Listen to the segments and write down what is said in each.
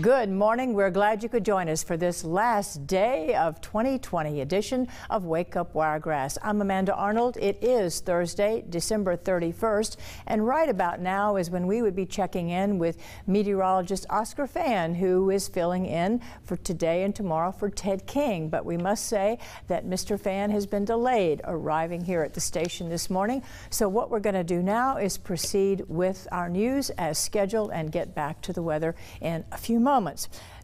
Good morning. We're glad you could join us for this last day of 2020 edition of Wake Up Wiregrass. I'm Amanda Arnold. It is Thursday, December 31st, and right about now is when we would be checking in with meteorologist Oscar Fan, who is filling in for today and tomorrow for Ted King. But we must say that Mr. Fan has been delayed arriving here at the station this morning. So what we're going to do now is proceed with our news as scheduled and get back to the weather in a few moments.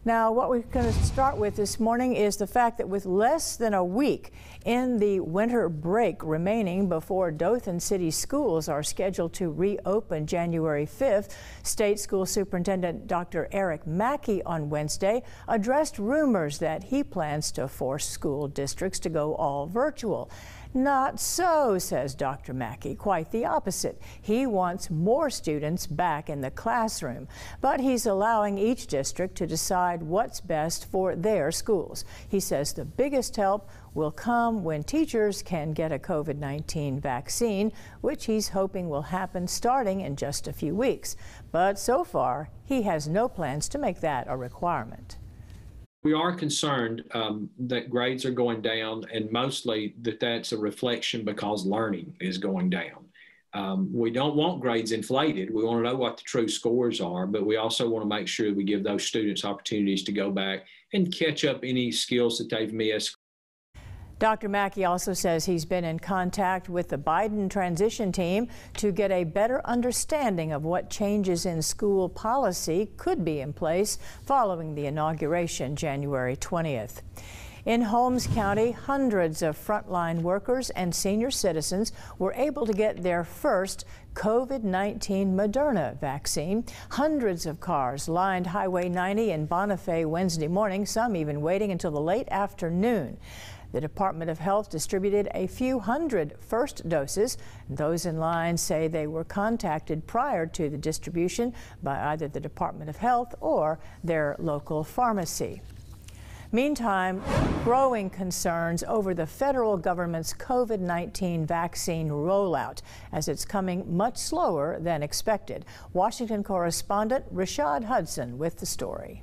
Now, what we're going to start with this morning is the fact that with less than a week in the winter break remaining before Dothan City schools are scheduled to reopen January 5th, State School Superintendent Dr. Eric Mackey on Wednesday addressed rumors that he plans to force school districts to go all virtual. Not so, says Dr. Mackey. Quite the opposite. He wants more students back in the classroom, but he's allowing each district to decide what's best for their schools. He says the biggest help will come when teachers can get a COVID-19 vaccine, which he's hoping will happen starting in just a few weeks. But so far, he has no plans to make that a requirement. We are concerned that grades are going down, and mostly that's a reflection because learning is going down. We don't want grades inflated. We want to know what the true scores are, but we also want to make sure we give those students opportunities to go back and catch up any skills that they've missed. Dr. Mackey also says he's been in contact with the Biden transition team to get a better understanding of what changes in school policy could be in place following the inauguration January 20th. In Holmes County, hundreds of frontline workers and senior citizens were able to get their first COVID-19 Moderna vaccine. Hundreds of cars lined Highway 90 in Bonifay Wednesday morning, some even waiting until the late afternoon. The Department of Health distributed a few hundred first doses. Those in line say they were contacted prior to the distribution by either the Department of Health or their local pharmacy. Meantime, growing concerns over the federal government's COVID-19 vaccine rollout as it's coming much slower than expected. Washington correspondent Rashad Hudson with the story.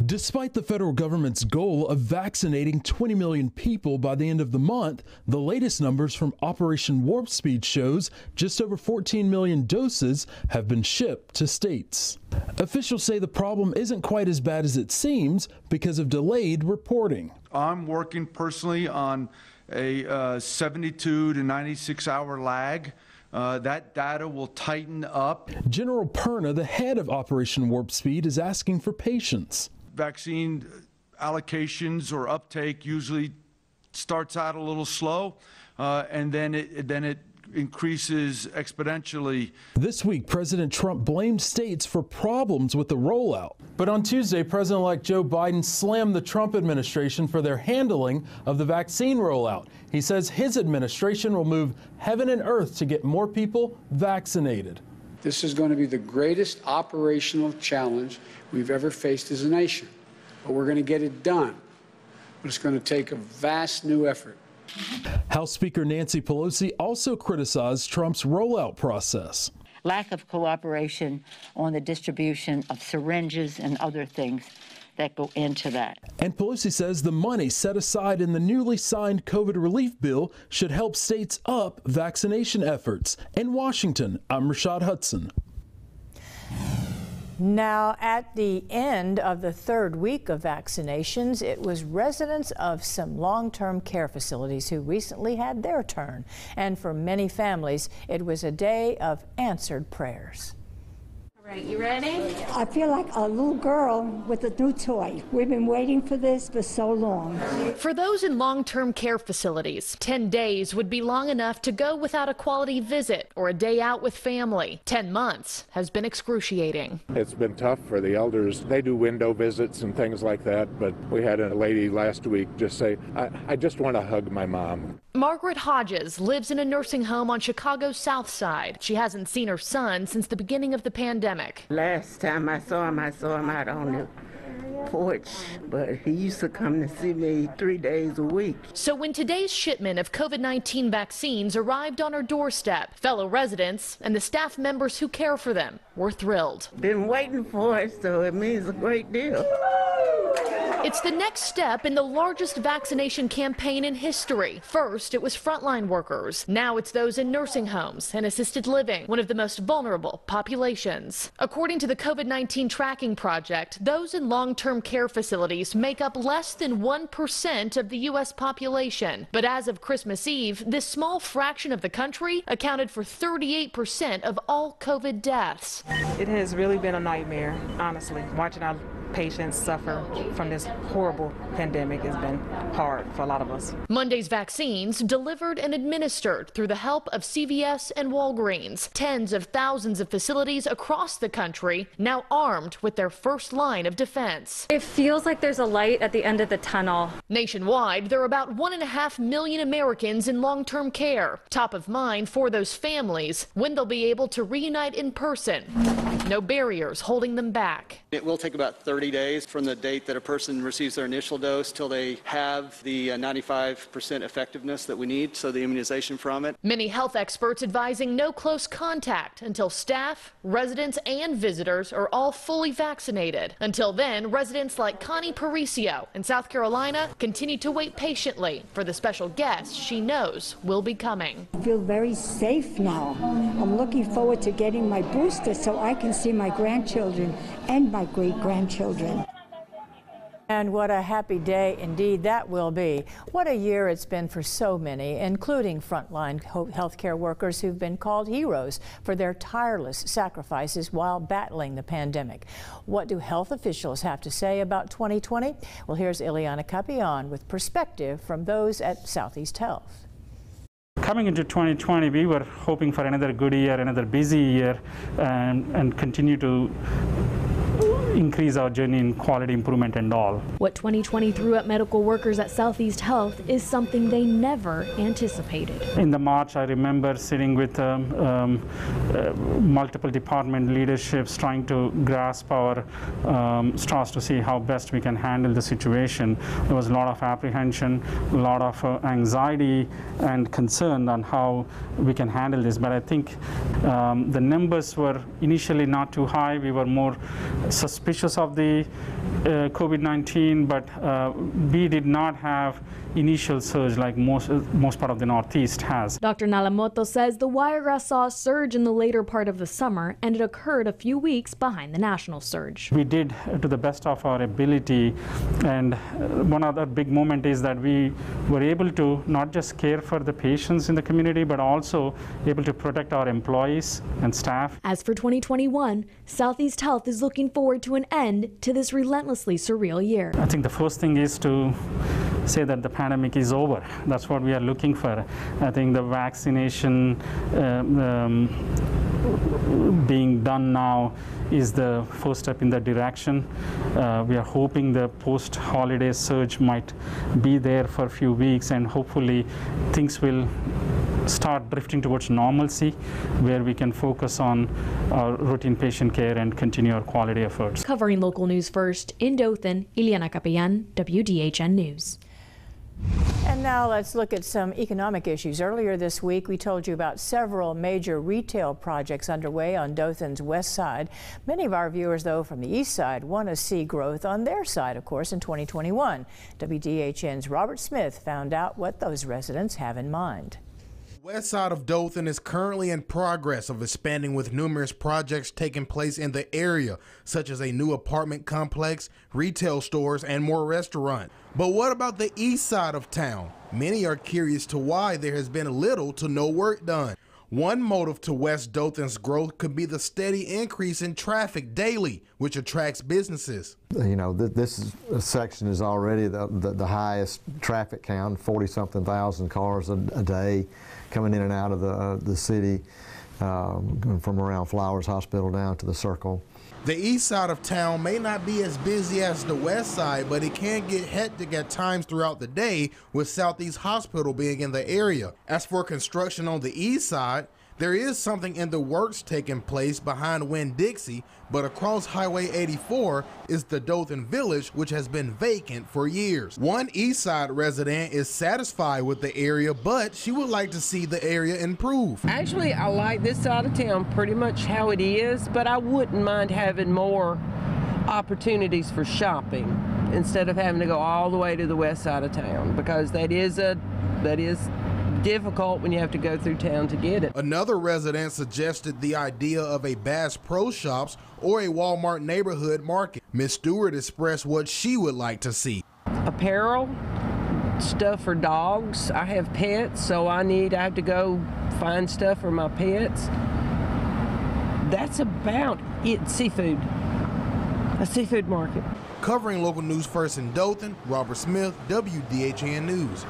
Despite the federal government's goal of vaccinating 20 million people by the end of the month, the latest numbers from Operation Warp Speed shows just over 14 million doses have been shipped to states. Officials say the problem isn't quite as bad as it seems because of delayed reporting. I'm working personally on a 72 to 96 hour lag. That data will tighten up. General PERNA, the head of Operation Warp Speed, is asking for patience. Vaccine allocations or uptake usually starts out a little slow, and then it increases exponentially. This week, President Trump blamed states for problems with the rollout. But on Tuesday, President-elect Joe Biden slammed the Trump administration for their handling of the vaccine rollout. He says his administration will move heaven and earth to get more people vaccinated. This is going to be the greatest operational challenge we've ever faced as a nation. But we're going to get it done. But it's going to take a vast new effort. House Speaker Nancy Pelosi also criticized Trump's rollout process. Lack of cooperation on the distribution of syringes and other things that go into that. And Pelosi says the money set aside in the newly signed COVID relief bill should help states up vaccination efforts. In Washington, I'm Rashad Hudson. Now, at the end of the third week of vaccinations, it was residents of some long-term care facilities who recently had their turn. And for many families, it was a day of answered prayers. All right, you ready? I feel like a little girl with a new toy. We've been waiting for this for so long. For those in long-term care facilities, 10 days would be long enough to go without a quality visit or a day out with family. 10 months has been excruciating. It's been tough for the elders. They do window visits and things like that, but we had a lady last week just say, I just want to hug my mom. Margaret Hodges lives in a nursing home on Chicago's South Side. She hasn't seen her son since the beginning of the pandemic. Last time I saw him out on porch, but he used to come to see me 3 days a week. So when today's shipment of COVID-19 vaccines arrived on her doorstep, fellow residents and the staff members who care for them were thrilled. Been waiting for it, so it means a great deal. It's the next step in the largest vaccination campaign in history. First, it was frontline workers. Now it's those in nursing homes and assisted living, one of the most vulnerable populations. According to the COVID-19 tracking project, those in long-term care facilities make up less than 1% of the U.S. population. But as of Christmas Eve, this small fraction of the country accounted for 38% of all COVID deaths. It has really been a nightmare, honestly. Watching our patients suffer from this horrible pandemic has been hard for a lot of us. Monday's vaccines delivered and administered through the help of CVS and Walgreens. Tens of thousands of facilities across the country now armed with their first line of defense. It feels like there's a light at the end of the tunnel. Nationwide, there are about 1.5 million Americans in long-term care. Top of mind for those families when they'll be able to reunite in person. No barriers holding them back. It will take about 30 days from the date that a person receives their initial dose till they have the 95% effectiveness that we need, so the immunization from it. Many health experts advising no close contact until staff, residents, and visitors are all fully vaccinated. Until then, residents like Connie Paricio in South Carolina continue to wait patiently for the special guest she knows will be coming. I feel very safe now. I'm looking forward to getting my booster so I can see my grandchildren and my great-grandchildren. And what a happy day indeed that will be. What a year it's been for so many, including frontline healthcare workers who've been called heroes for their tireless sacrifices while battling the pandemic. What do health officials have to say about 2020? Well, here's Ileana Capian with perspective from those at Southeast Health. Coming into 2020, we were hoping for another good year, another busy year, and continue to increase our journey in quality improvement and all. What 2020 threw at medical workers at Southeast Health is something they never anticipated. In the March, I remember sitting with multiple department leaderships trying to grasp our straws to see how best we can handle the situation. There was a lot of apprehension, a lot of anxiety and concern on how we can handle this. But I think the numbers were initially not too high. We were more suspicious of the COVID-19, but we did not have initial surge like most part of the Northeast has. Dr. Nalamoto says the Wiregrass saw a surge in the later part of the summer, and it occurred a few weeks behind the national surge. We did to the best of our ability, and one other big moment is that we were able to not just care for the patients in the community, but also able to protect our employees and staff. As for 2021, Southeast Health is looking forward to an end to this relentlessly surreal year. I think the first thing is to say that the pandemic is over. That's what we are looking for. I think the vaccination being done now is the first step in that direction. We are hoping the post-holiday surge might be there for a few weeks, and hopefully things will start drifting towards normalcy, where we can focus on our routine patient care and continue our quality efforts. Covering local news first, in Dothan, Ileana Capian, WDHN News. And now let's look at some economic issues. Earlier this week, we told you about several major retail projects underway on Dothan's west side. Many of our viewers, though, from the east side want to see growth on their side, of course, in 2021. WDHN's Robert Smith found out what those residents have in mind. The west side of Dothan is currently in progress of expanding, with numerous projects taking place in the area, such as a new apartment complex, retail stores, and more restaurants. But what about the east side of town? Many are curious to why there has been little to no work done. One motive to West Dothan's growth could be the steady increase in traffic daily, which attracts businesses. You know, this section is already the highest traffic count, 40-something thousand cars a day coming in and out of the city, from around Flowers Hospital down to the Circle. The east side of town may not be as busy as the west side, but it can get hectic at times throughout the day, with Southeast Hospital being in the area. As for construction on the east side, There is something in the works taking place behind Winn-Dixie, but across Highway 84 is the Dothan Village, which has been vacant for years. One East Side resident is satisfied with the area, but she would like to see the area improve. Actually, I like this side of town pretty much how it is, but I wouldn't mind having more opportunities for shopping instead of having to go all the way to the west side of town, because that is difficult when you have to go through town to get it. Another resident suggested the idea of a Bass Pro Shops or a Walmart neighborhood market. Ms. Stewart expressed what she would like to see. Apparel, stuff for dogs. I have pets, so I have to go find stuff for my pets. That's about it. Seafood. A seafood market. Covering local news first in Dothan, Robert Smith, WDHN News.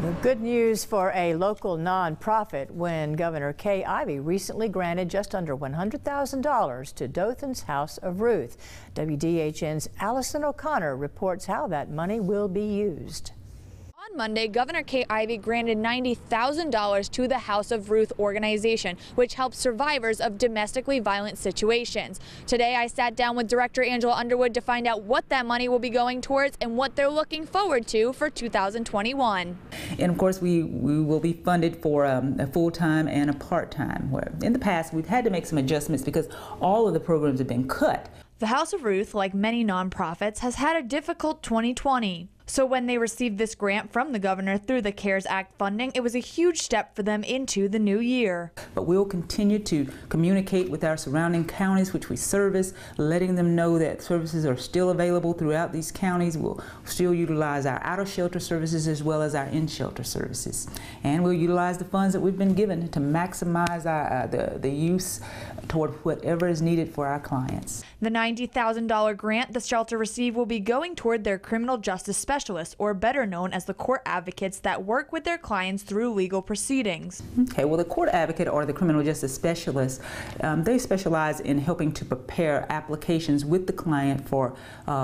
The good news for a local nonprofit when Governor Kay Ivey recently granted just under $100,000 to Dothan's House of Ruth. WDHN's Allison O'Connor reports how that money will be used. On Monday, Governor Kay Ivey granted $90,000 to the House of Ruth organization, which helps survivors of domestically violent situations. Today, I sat down with Director Angela Underwood to find out what that money will be going towards and what they're looking forward to for 2021. And of course, we will be funded for a full-time and a part-time. Where in the past, we've had to make some adjustments because all of the programs have been cut. The House of Ruth, like many nonprofits, has had a difficult 2020. So when they received this grant from the governor through the CARES Act funding, it was a huge step for them into the new year. But we'll continue to communicate with our surrounding counties, which we service, letting them know that services are still available throughout these counties. We'll still utilize our out-of-shelter services as well as our in-shelter services. And we'll utilize the funds that we've been given to maximize the use toward whatever is needed for our clients. The $90,000 grant the shelter received will be going toward their criminal justice specialists, or better known as the court advocates that work with their clients through legal proceedings. Okay, well, the court advocate or the criminal justice specialist, they specialize in helping to prepare applications with the client for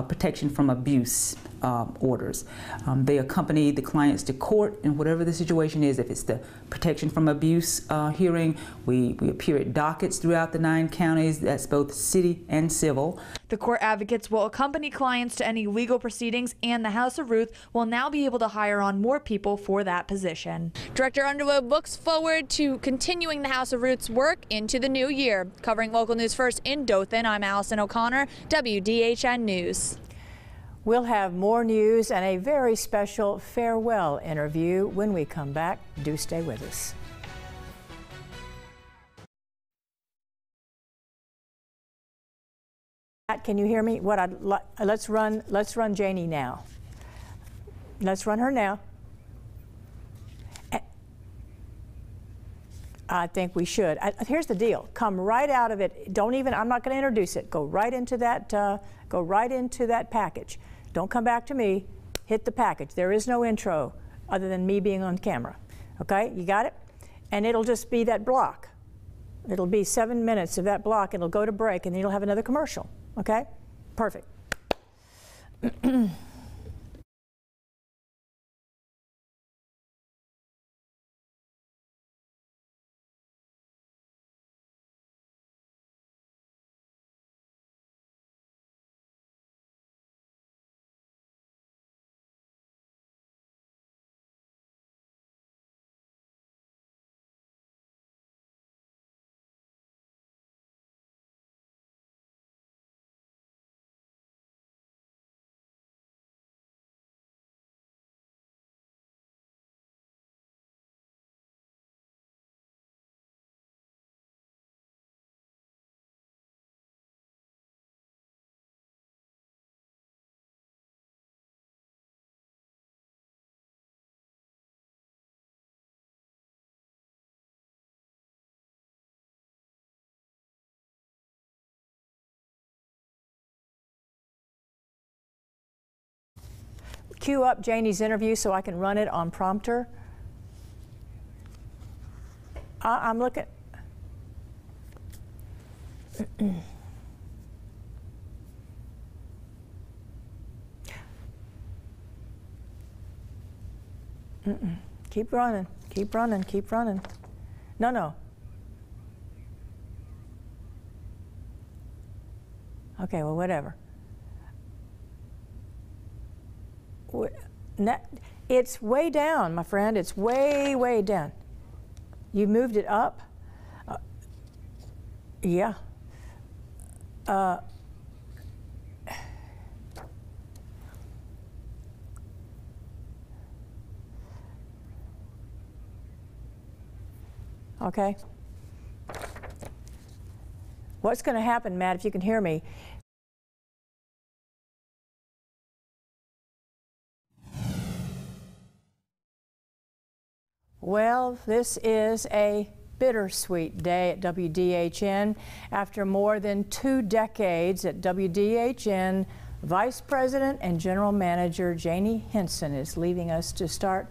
protection from abuse orders. They accompany the clients to court in whatever the situation is. If it's the protection from abuse hearing, we appear at dockets throughout the 9 counties. That's both city and civil. The court advocates will accompany clients to any legal proceedings, and the House of Ruth will now be able to hire on more people for that position. Director Underwood looks forward to continuing the House of Ruth's work into the new year. Covering local news first in Dothan, I'm Allison O'Connor, WDHN News. We'll have more news and a very special farewell interview when we come back. Do stay with us. Can you hear me? Let's run Janie now. Let's run her now. I think we should. Here's the deal. Come right out of it. Don't even. I'm not going to introduce it. Go right into that. Go right into that package. Don't come back to me. Hit the package. There is no intro other than me being on camera. Okay, you got it? And it'll just be that block. It'll be 7 minutes of that block. It'll go to break, and then you'll have another commercial. Okay? Perfect. Cue up Janie's interview so I can run it on prompter. I'm looking. Keep running, keep running, keep running. No, no. Okay, well, whatever. It's way down, my friend. It's way, way down. You moved it up? Yeah. Okay. What's going to happen, Matt, if you can hear me? Well, this is a bittersweet day at WDHN. After more than 2 decades at WDHN, Vice President and General Manager Janie Henson is leaving us to start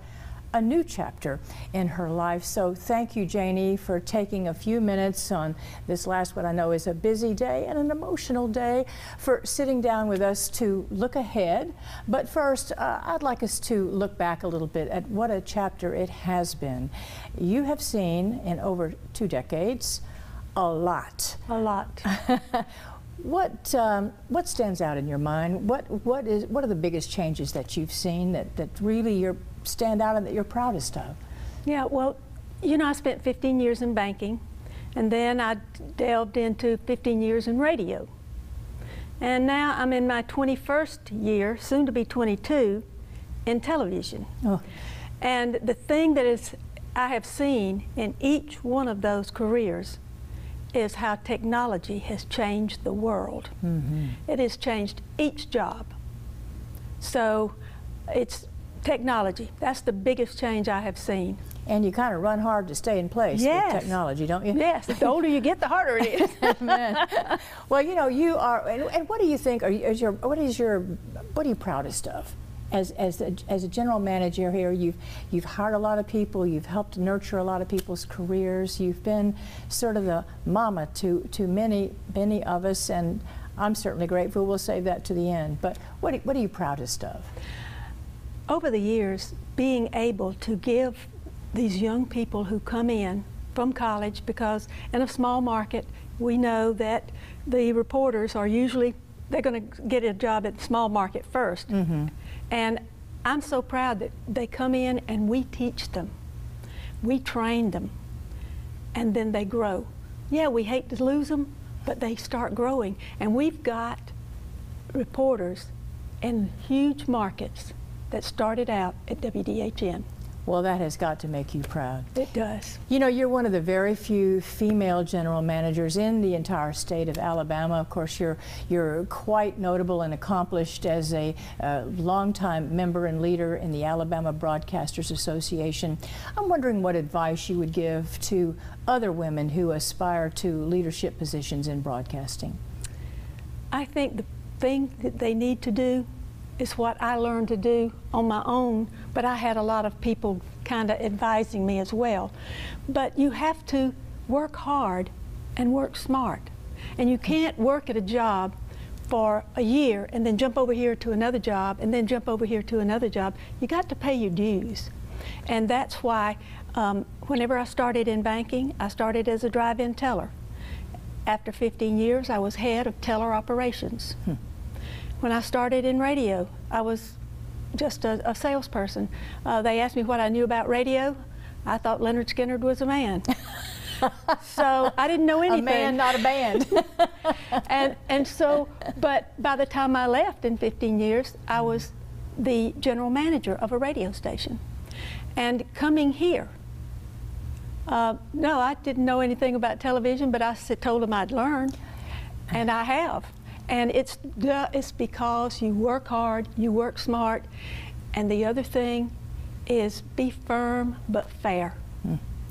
a new chapter in her life. So thank you, Janie, for taking a few minutes on this last, what I know is a busy day and an emotional day, for sitting down with us to look ahead. But first, I'd like us to look back a little bit at what a chapter it has been. You have seen in over 2 decades a lot. A lot. What stands out in your mind? What are the biggest changes that you've seen that really stand out and that you're proudest of? Yeah, well, you know, I spent 15 years in banking, and then I delved into 15 years in radio. And now I'm in my 21st year, soon to be 22, in television. Oh. And the thing that I have seen in each one of those careers is how technology has changed the world. Mm-hmm. It has changed each job. So it's technology. That's the biggest change I have seen. And you kind of run hard to stay in place with technology, don't you? Yes. The older you get, the harder it is. Well, you know, you are, and what do you think, what are you proudest of? As a general manager here, you've hired a lot of people, you've helped nurture a lot of people's careers, you've been sort of the mama to many of us, and I'm certainly grateful. We'll save that to the end. But what are you proudest of? Over the years, being able to give these young people who come in from college, because in a small market, we know that the reporters are usually, they're going to get a job at the small market first. Mm-hmm. And I'm so proud that they come in and we teach them. We train them, and then they grow. Yeah, we hate to lose them, but they start growing. And we've got reporters in huge markets that started out at WDHN. Well, that has got to make you proud. It does. You know, you're one of the very few female general managers in the entire state of Alabama. Of course, you're quite notable and accomplished as a longtime member and leader in the Alabama Broadcasters Association. I'm wondering what advice you would give to other women who aspire to leadership positions in broadcasting. I think the thing that they need to do is what I learned to do on my own, but I had a lot of people kind of advising me as well. But you have to work hard and work smart. And you can't work at a job for a year and then jump over here to another job and then jump over here to another job. You got to pay your dues. And that's why whenever I started in banking, I started as a drive-in teller. After 15 years, I was head of teller operations. When I started in radio, I was just a salesperson. They asked me what I knew about radio. I thought Leonard Skinner was a man. So I didn't know anything. A man, not a band. and so, but by the time I left in 15 years, I was the general manager of a radio station. And coming here, no, I didn't know anything about television, but I told them I'd learn, and I have. And it's because you work hard, you work smart, and the other thing is be firm but fair.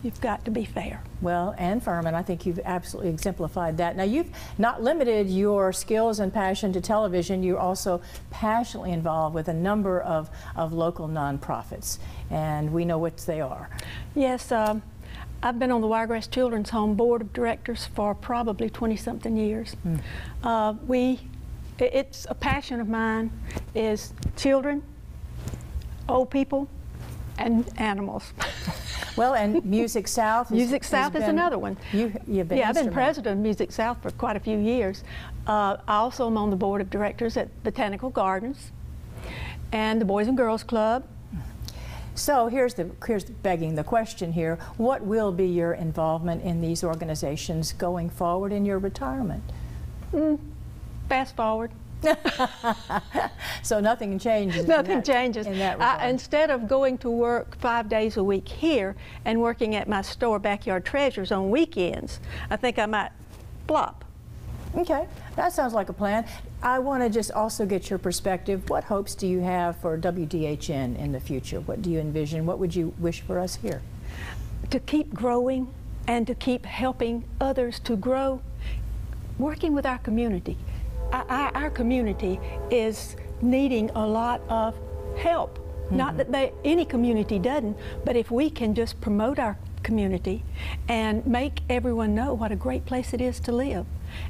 You've got to be fair. Well, and firm, and I think you've absolutely exemplified that. Now, you've not limited your skills and passion to television. You're also passionately involved with a number of local nonprofits, and we know what they are. Yes, I've been on the Wiregrass Children's Home Board of Directors for probably 20-something years. It's a passion of mine, is children, old people, And animals. Well, and Music South. Music South is another one. You've been I've been president of Music South for quite a few years. I also am on the board of directors at Botanical Gardens and the Boys and Girls Club. So here's begging the question here. What will be your involvement in these organizations going forward in your retirement? Fast forward. So nothing changes. Nothing changes. In that regard. Instead of going to work 5 days a week here and working at my store, Backyard Treasures, on weekends, I think I might flop. Okay, that sounds like a plan. I want to just also get your perspective. What hopes do you have for WDHN in the future? What do you envision? What would you wish for us here? To keep growing and to keep helping others to grow, working with our community. Our community is needing a lot of help. Not that any community doesn't, but if we can just promote our community and make everyone know what a great place it is to live.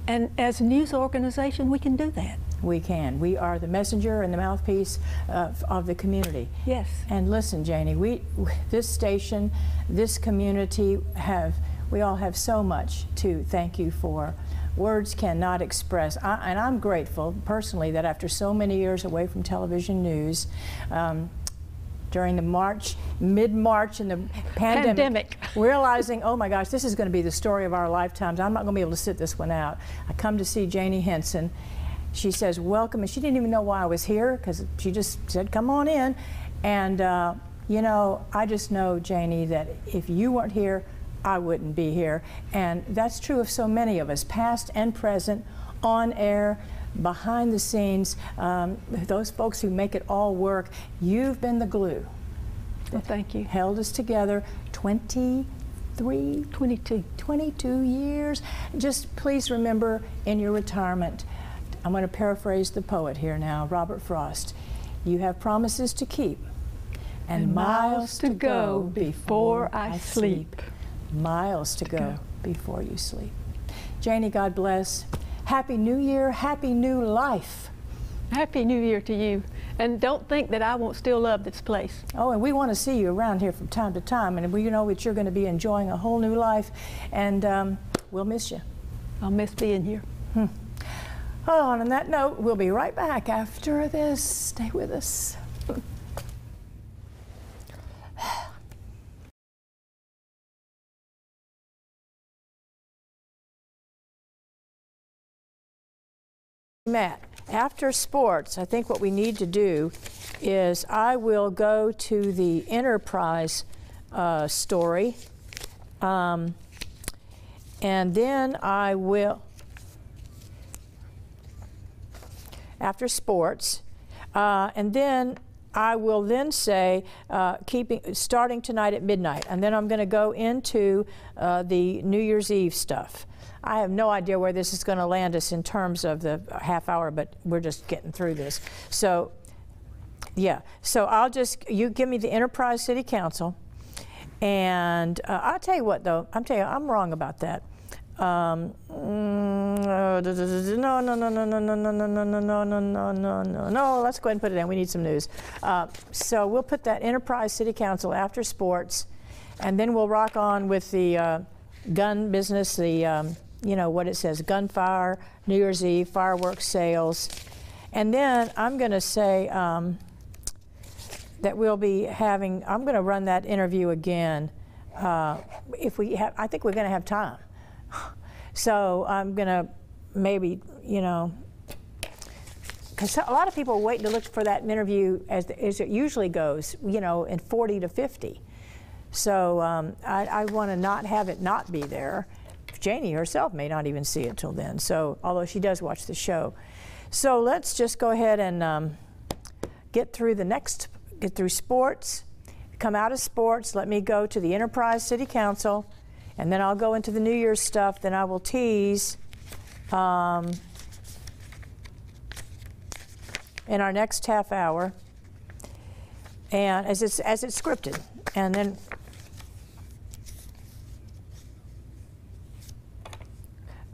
And as a news organization, we can do that. We can. We are the messenger and the mouthpiece of the community. Yes. And listen, Janie, this station, this community, we all have so much to thank you for. Words cannot express, and I'm grateful personally that after so many years away from television news, during the mid-March in the pandemic, realizing, oh my gosh, this is going to be the story of our lifetimes. I'm not going to be able to sit this one out. I come to see Janie Henson. She says, welcome, and she didn't even know why I was here, because she just said, come on in. And you know, I just know, Janie, that if you weren't here, I wouldn't be here. And that's true of so many of us, past and present, on air, behind the scenes, those folks who make it all work. You've been the glue. Well, thank you. Held us together 22 years. Just please remember in your retirement, I'm going to paraphrase the poet here now, Robert Frost, you have promises to keep and miles to go before I sleep. Miles to go before you sleep. Janie, God bless. Happy New Year, happy new life. Happy New Year to you. And don't think that I won't still love this place. Oh, and we want to see you around here from time to time, and we know that you're going to be enjoying a whole new life, and we'll miss you. I'll miss being here. Oh, and on that note, we'll be right back after this. Stay with us. Matt, after sports, I think what we need to do is I will go to the Enterprise story, and then I will, after sports, and then I will then say starting tonight at midnight, and then I'm going to go into the New Year's Eve stuff. I have no idea where this is going to land us in terms of the half hour, but we're just getting through this. So, yeah. So you give me the Enterprise City Council, and I'll tell you what, though. I'm wrong about that. No. Let's go ahead and put it in. We need some news. So we'll put that Enterprise City Council after sports, and then we'll rock on with the gun business, the you know what it says, gunfire, New Year's Eve, fireworks sales. And then I'm going to say that we'll be having, I'm going to run that interview again if we have, I think we're going to have time. So I'm going to maybe, you know, because a lot of people are waiting to look for that interview as it usually goes, you know, in 40 to 50. So I want to not have it not be there. Janie herself may not even see it till then, so although she does watch the show. So let's just go ahead and get through sports, come out of sports, let me go to the Enterprise City Council, and then I'll go into the New Year's stuff, then I will tease in our next half hour, and as it's scripted, and then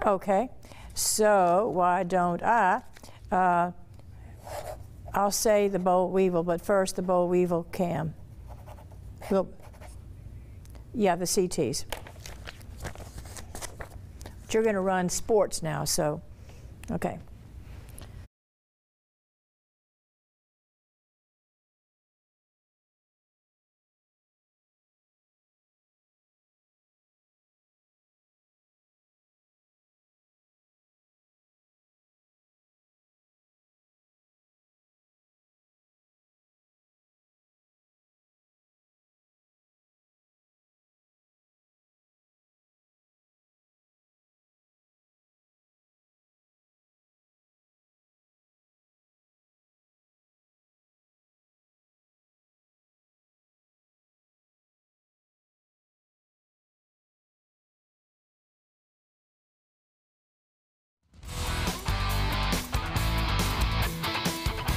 okay, so why don't I'll say the boll weevil, but first the boll weevil cam. Well, yeah, the CTs. But you're going to run sports now, so, okay.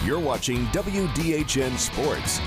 You're watching WDHN Sports.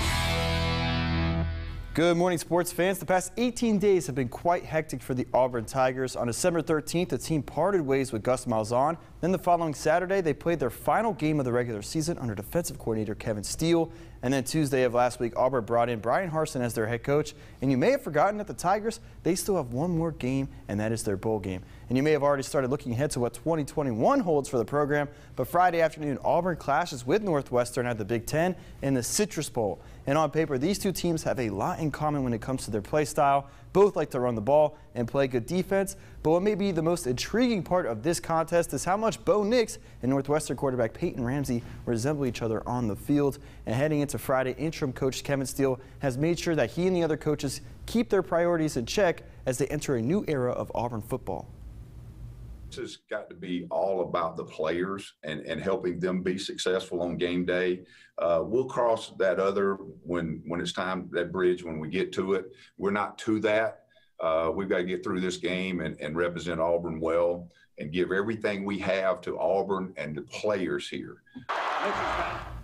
Good morning, sports fans. The past 18 days have been quite hectic for the Auburn Tigers. On December 13th, the team parted ways with Gus Malzahn. Then the following Saturday, they played their final game of the regular season under defensive coordinator Kevin Steele. And then Tuesday of last week, Auburn brought in Brian Harsin as their head coach. And you may have forgotten that the Tigers, they still have one more game, and that is their bowl game. And you may have already started looking ahead to what 2021 holds for the program. But Friday afternoon, Auburn clashes with Northwestern at the Big Ten in the Citrus Bowl. And on paper, these two teams have a lot in common when it comes to their play style. Both like to run the ball and play good defense. But what may be the most intriguing part of this contest is how much Bo Nix and Northwestern quarterback Peyton Ramsey resemble each other on the field. And heading into Friday, interim coach Kevin Steele has made sure that he and the other coaches keep their priorities in check as they enter a new era of Auburn football. This has got to be all about the players and helping them be successful on game day. We'll cross that other when it's time, that bridge when we get to it. We're not to that. We've got to get through this game and represent Auburn well and give everything we have to Auburn and the players here.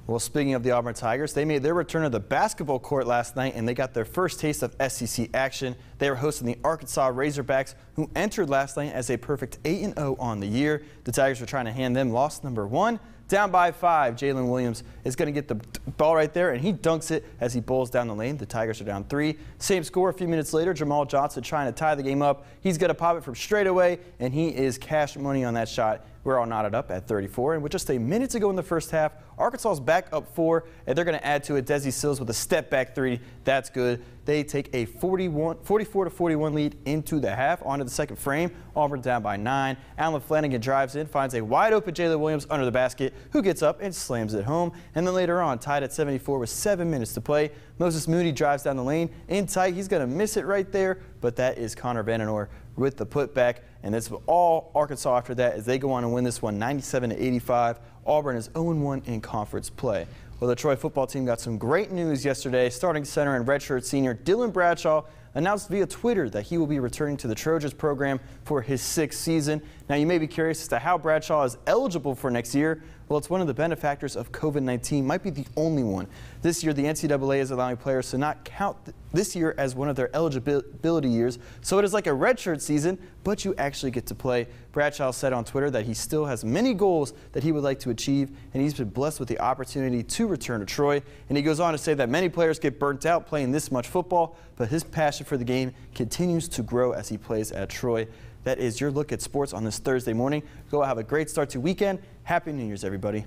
Well, speaking of the Auburn Tigers, they made their return to the basketball court last night, and they got their first taste of SEC action. They were hosting the Arkansas Razorbacks, who entered last night as a perfect 8-0 on the year. The Tigers were trying to hand them loss number 1. Down by 5, Jalen Williams is going to get the ball right there, and he dunks it as he bowls down the lane. The Tigers are down 3. Same score a few minutes later. Jamal Johnson trying to tie the game up. He's going to pop it from straight away, and he is cash money on that shot. We're all knotted up at 34. And with just a minute to go in the first half, Arkansas is back up 4, and they're going to add to it. Desi Sills with a step back 3. That's good. They take a 44-41 lead into the half. Onto the second frame. Auburn down by 9. Allen Flanagan drives in, finds a wide open Jalen Williams under the basket, who gets up and slams it home. And then later on, tied at 74 with 7 minutes to play. Moses Moody drives down the lane in tight. He's going to miss it right there, but that is Connor Vandenor with the putback. And that's all Arkansas after that as they go on and win this one 97-85. Auburn is 0-1 in conference play. Well, the Troy football team got some great news yesterday. Starting center and redshirt senior Dylan Bradshaw announced via Twitter that he will be returning to the Trojans program for his 6th season. Now, you may be curious as to how Bradshaw is eligible for next year. Well, it's one of the benefactors of COVID-19, might be the only one. This year, the NCAA is allowing players to not count this year as one of their eligibility years. So it is like a redshirt season, but you actually get to play. Bradshaw said on Twitter that he still has many goals that he would like to achieve, and he's been blessed with the opportunity to return to Troy. And he goes on to say that many players get burnt out playing this much football, but his passion for the game continues to grow as he plays at Troy. That is your look at sports on this Thursday morning. Go have a great start to weekend. Happy New Year's, everybody.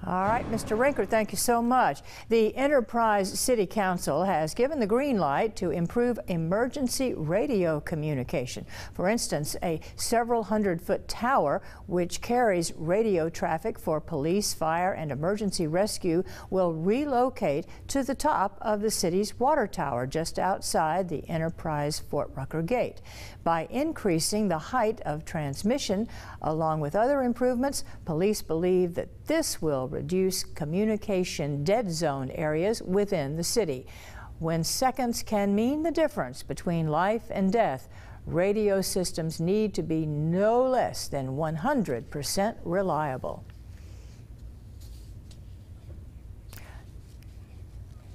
All right, Mr. Rinker, thank you so much. The Enterprise City Council has given the green light to improve emergency radio communication. For instance, a several hundred-foot tower which carries radio traffic for police, fire, and emergency rescue will relocate to the top of the city's water tower just outside the Enterprise Fort Rucker Gate. By increasing the height of transmission, along with other improvements, police believe that this will reduce communication dead zone areas within the city. When seconds can mean the difference between life and death, radio systems need to be no less than 100% reliable.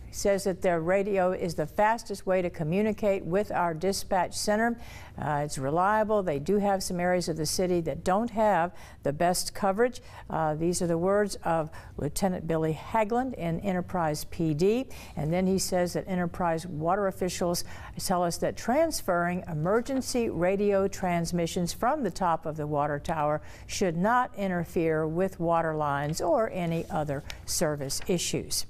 He says that their radio is the fastest way to communicate with our dispatch center. It's reliable. They do have some areas of the city that don't have the best coverage. These are the words of Lieutenant Billy Haglund in Enterprise PD. And then he says that Enterprise water officials tell us that transferring emergency radio transmissions from the top of the water tower should not interfere with water lines or any other service issues.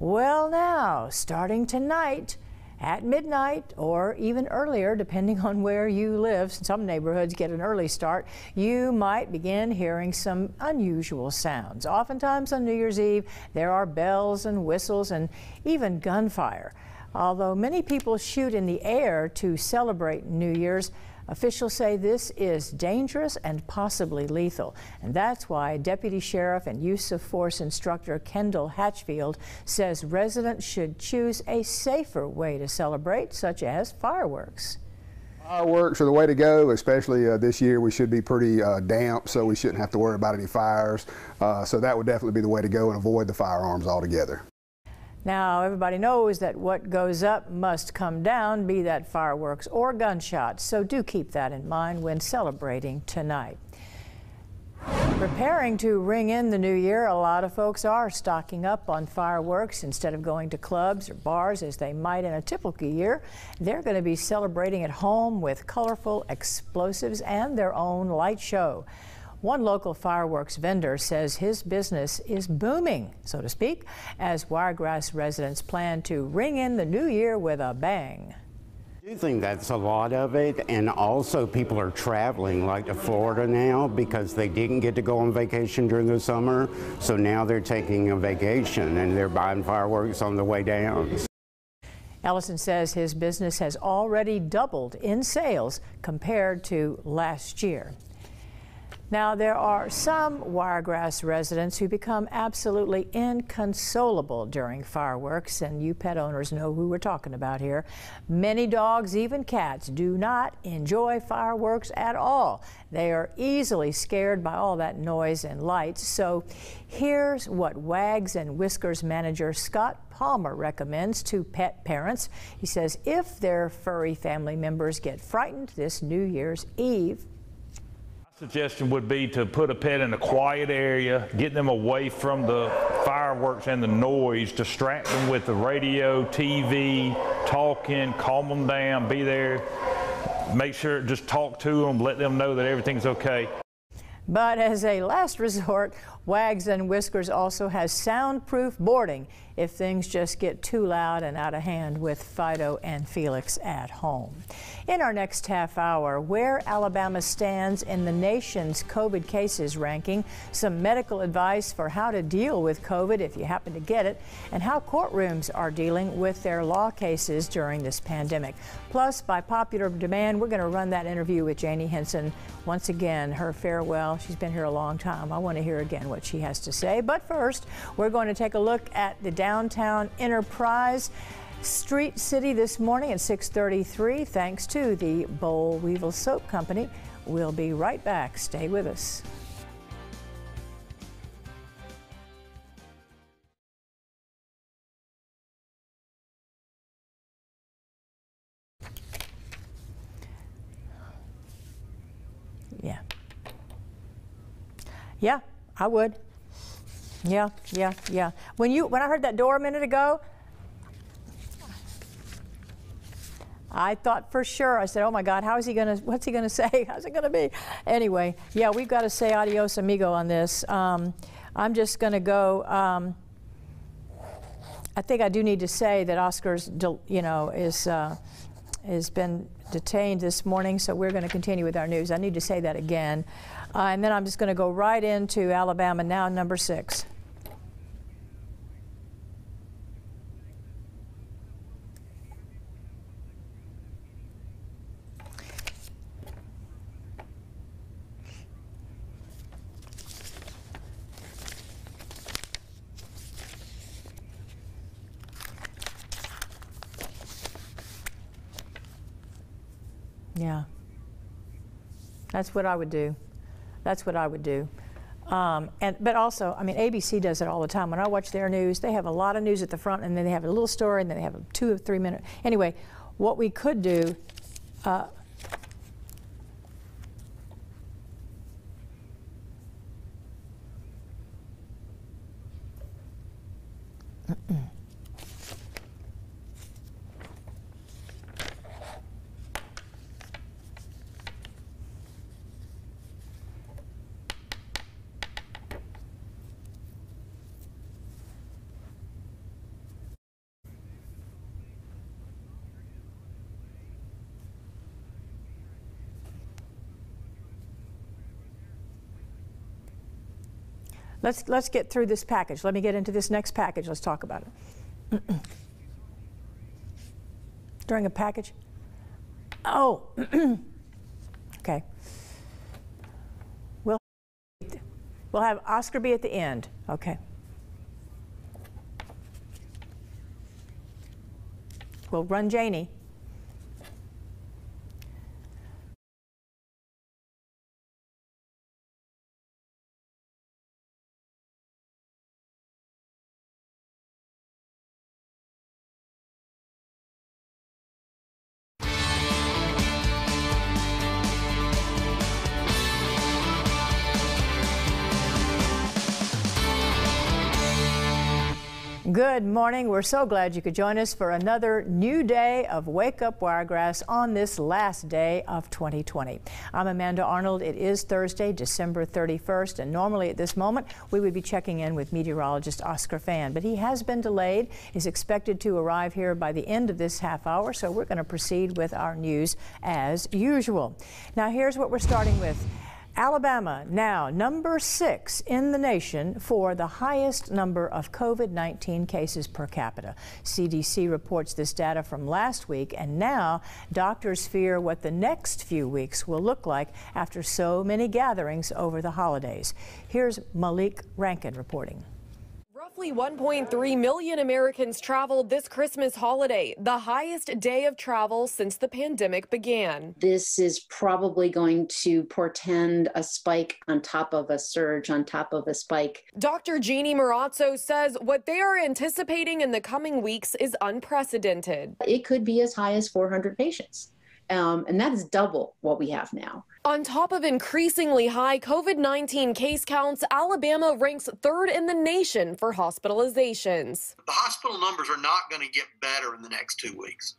Well, now, starting tonight at midnight or even earlier, depending on where you live, some neighborhoods get an early start, you might begin hearing some unusual sounds. Oftentimes on New Year's Eve, there are bells and whistles and even gunfire. Although many people shoot in the air to celebrate New Year's, officials say this is dangerous and possibly lethal. And that's why Deputy Sheriff and Use of Force Instructor Kendall Hatchfield says residents should choose a safer way to celebrate, such as fireworks. Fireworks are the way to go, especially this year. We should be pretty damp, so we shouldn't have to worry about any fires. So that would definitely be the way to go and avoid the firearms altogether. Now, everybody knows that what goes up must come down, be that fireworks or gunshots, so do keep that in mind when celebrating tonight. Preparing to ring in the new year, a lot of folks are stocking up on fireworks. Instead of going to clubs or bars as they might in a typical year, they're going to be celebrating at home with colorful explosives and their own light show. One local fireworks vendor says his business is booming, so to speak, as Wiregrass residents plan to ring in the new year with a bang. I do think that's a lot of it, and also people are traveling like to Florida now because they didn't get to go on vacation during the summer, so now they're taking a vacation and they're buying fireworks on the way down. Allison says his business has already doubled in sales compared to last year. Now, there are some Wiregrass residents who become absolutely inconsolable during fireworks, and you pet owners know who we're talking about here. Many dogs, even cats, do not enjoy fireworks at all. They are easily scared by all that noise and lights. So here's what Wags and Whiskers manager Scott Palmer recommends to pet parents. He says if their furry family members get frightened this New Year's Eve, suggestion would be to put a pet in a quiet area, get them away from the fireworks and the noise, distract them with the radio, TV, talking, calm them down, be there, make sure, just talk to them, let them know that everything's okay. But as a last resort, Wags and Whiskers also has soundproof boarding if things just get too loud and out of hand with Fido and Felix at home. In our next half hour, where Alabama stands in the nation's COVID cases ranking, some medical advice for how to deal with COVID if you happen to get it, and how courtrooms are dealing with their law cases during this pandemic. Plus, by popular demand, we're going to run that interview with Janie Henson. Once again, her farewell. She's been here a long time. I want to hear again what she has to say. But first, we're going to take a look at the downtown Enterprise Street City this morning at 6:33, thanks to the Boll Weevil Soap Company. We'll be right back. Stay with us. Yeah, I would. Yeah. When I heard that door a minute ago, I thought for sure, I said, oh my God, what's he gonna say? How's it gonna be? Anyway, yeah, we've got to say adios amigo on this. I'm just gonna go, I think I do need to say that Oscar's, has been detained this morning, so we're going to continue with our news. I need to say that again. And then I'm just going to go right into Alabama now, number 6. Yeah, that's what I would do. That's what I would do. But also, I mean, ABC does it all the time. When I watch their news, they have a lot of news at the front, and then they have a little story, and then they have a 2 or 3 minute. Anyway, what we could do. Let's get through this package. Let me get into this next package. Let's talk about it. During a package? Oh, okay. We'll have Oscar be at the end. Okay. We'll run Janie. Good morning. We're so glad you could join us for another new day of Wake Up Wiregrass on this last day of 2020. I'm Amanda Arnold. It is Thursday, December 31st, and normally at this moment we would be checking in with meteorologist Oscar Fan, but he has been delayed. Is expected to arrive here by the end of this half hour, so we're going to proceed with our news as usual. Now here's what we're starting with. Alabama now number 6 in the nation for the highest number of COVID-19 cases per capita. CDC reports this data from last week, and now doctors fear what the next few weeks will look like after so many gatherings over the holidays. Here's Malik Rankin reporting. Roughly 1.3 million Americans traveled this Christmas holiday, the highest day of travel since the pandemic began. This is probably going to portend a spike on top of a surge on top of a spike. Dr. Janie says what they are anticipating in the coming weeks is unprecedented. It could be as high as 400 patients. And that is double what we have now. On top of increasingly high COVID-19 case counts, Alabama ranks 3rd in the nation for hospitalizations. The hospital numbers are not going to get better in the next 2 weeks.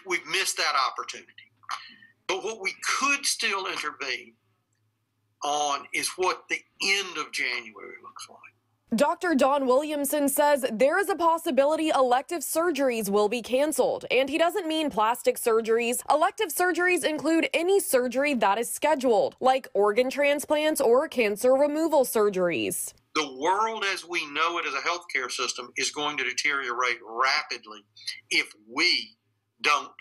We've missed that opportunity. But what we could still intervene on is what the end of January looks like. Dr. Don Williamson says there is a possibility elective surgeries will be canceled, and he doesn't mean plastic surgeries. Elective surgeries include any surgery that is scheduled, like organ transplants or cancer removal surgeries. The world as we know it as a healthcare system is going to deteriorate rapidly if we don't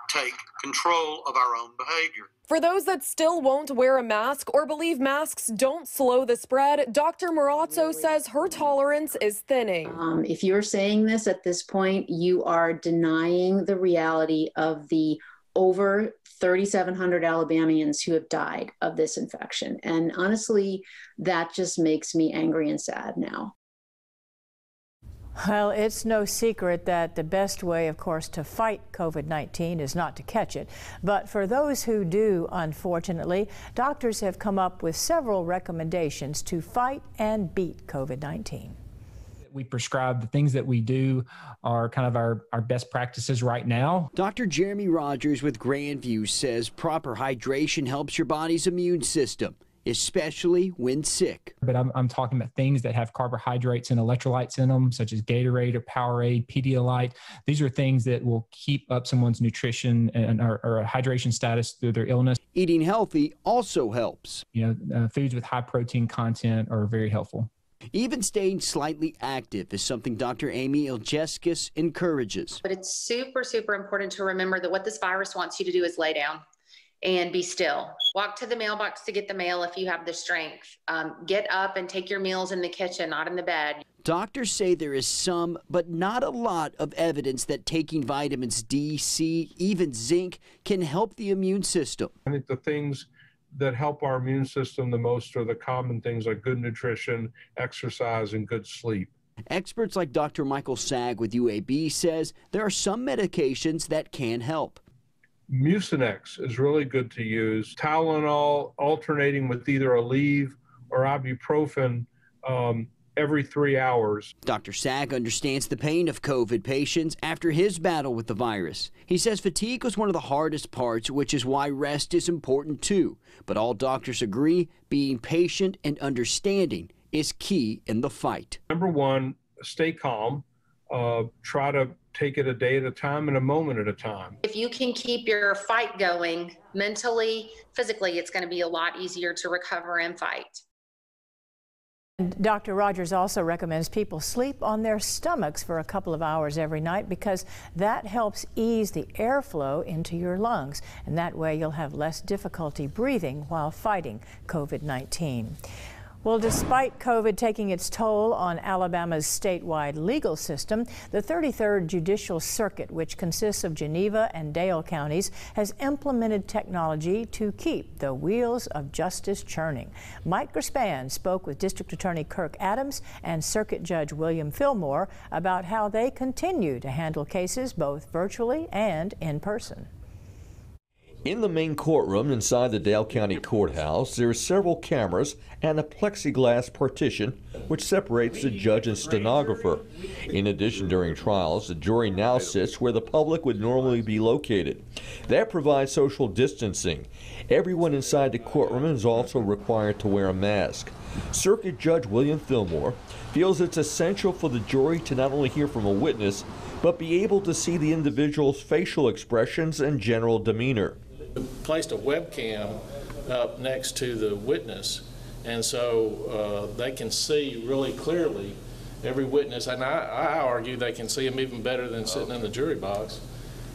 take control of our own behavior. For those that still won't wear a mask or believe masks don't slow the spread, Dr. Marazzo says her tolerance is thinning. If you're saying this at this point, you are denying the reality of the over 3,700 Alabamians who have died of this infection. And honestly, that just makes me angry and sad now. Well, it's no secret that the best way, of course, to fight COVID-19 is not to catch it. But for those who do, unfortunately, doctors have come up with several recommendations to fight and beat COVID-19. We prescribe the things that we do are kind of our best practices right now. Dr. Jeremy Rogers with Grandview says proper hydration helps your body's immune system, especially when sick. But I'm talking about things that have carbohydrates and electrolytes in them, such as Gatorade or Powerade, Pedialyte. These are things that will keep up someone's nutrition and or hydration status through their illness. Eating healthy also helps. Foods with high protein content are very helpful. Even staying slightly active is something Dr. Amy Ilgeskis encourages. But it's super, super important to remember that what this virus wants you to do is lay down and be still. Walk to the mailbox to get the mail if you have the strength. Get up and take your meals in the kitchen, not in the bed. Doctors say there is some, but not a lot of evidence that taking vitamins D, C, even zinc can help the immune system. I think the things that help our immune system the most are the common things like good nutrition, exercise, and good sleep. Experts like Dr. Michael Sag with UAB says there are some medications that can help. Mucinex is really good to use. Tylenol alternating with either Aleve or ibuprofen every 3 hours. Dr. Sag understands the pain of COVID patients after his battle with the virus. He says fatigue was one of the hardest parts, which is why rest is important too. But all doctors agree being patient and understanding is key in the fight. Number one, stay calm. Try to take it a day at a time and a moment at a time. If you can keep your fight going mentally, physically, it's going to be a lot easier to recover and fight. And Dr. Rogers also recommends people sleep on their stomachs for a couple of hours every night because that helps ease the airflow into your lungs. And that way you'll have less difficulty breathing while fighting COVID-19. Well, despite COVID taking its toll on Alabama's statewide legal system, the 33rd Judicial Circuit, which consists of Geneva and Dale counties, has implemented technology to keep the wheels of justice churning. Mike Grispan spoke with District Attorney Kirk Adams and Circuit Judge William Fillmore about how they continue to handle cases both virtually and in person. In the main courtroom inside the Dale County Courthouse, there are several cameras and a plexiglass partition which separates the judge and stenographer. In addition, during trials, the jury now sits where the public would normally be located. That provides social distancing. Everyone inside the courtroom is also required to wear a mask. Circuit Judge William Fillmore feels it's essential for the jury to not only hear from a witness, but be able to see the individual's facial expressions and general demeanor. We placed a webcam up next to the witness, and so they can see really clearly every witness, and I argue they can see them even better than sitting in the jury box.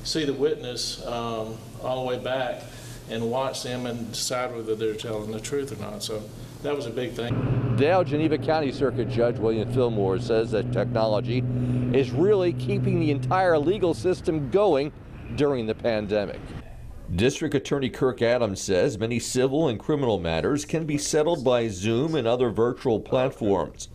See the witness all the way back and watch them and decide whether they're telling the truth or not. So that was a big thing. Dale Geneva County Circuit Judge William Fillmore says that technology is really keeping the entire legal system going during the pandemic. District Attorney Kirk Adams says many civil and criminal matters can be settled by Zoom and other virtual platforms.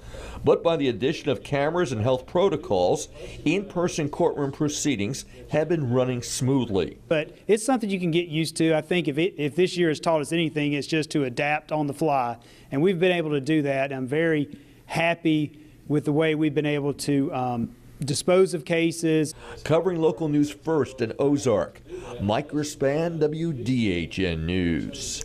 But by the addition of cameras and health protocols, in-person courtroom proceedings have been running smoothly. But it's something you can get used to. I think if this year has taught us anything, it's just to adapt on the fly. And we've been able to do that. I'm very happy with the way we've been able to dispose of cases. Covering local news first in Ozark, Mike Grispan, WDHN News.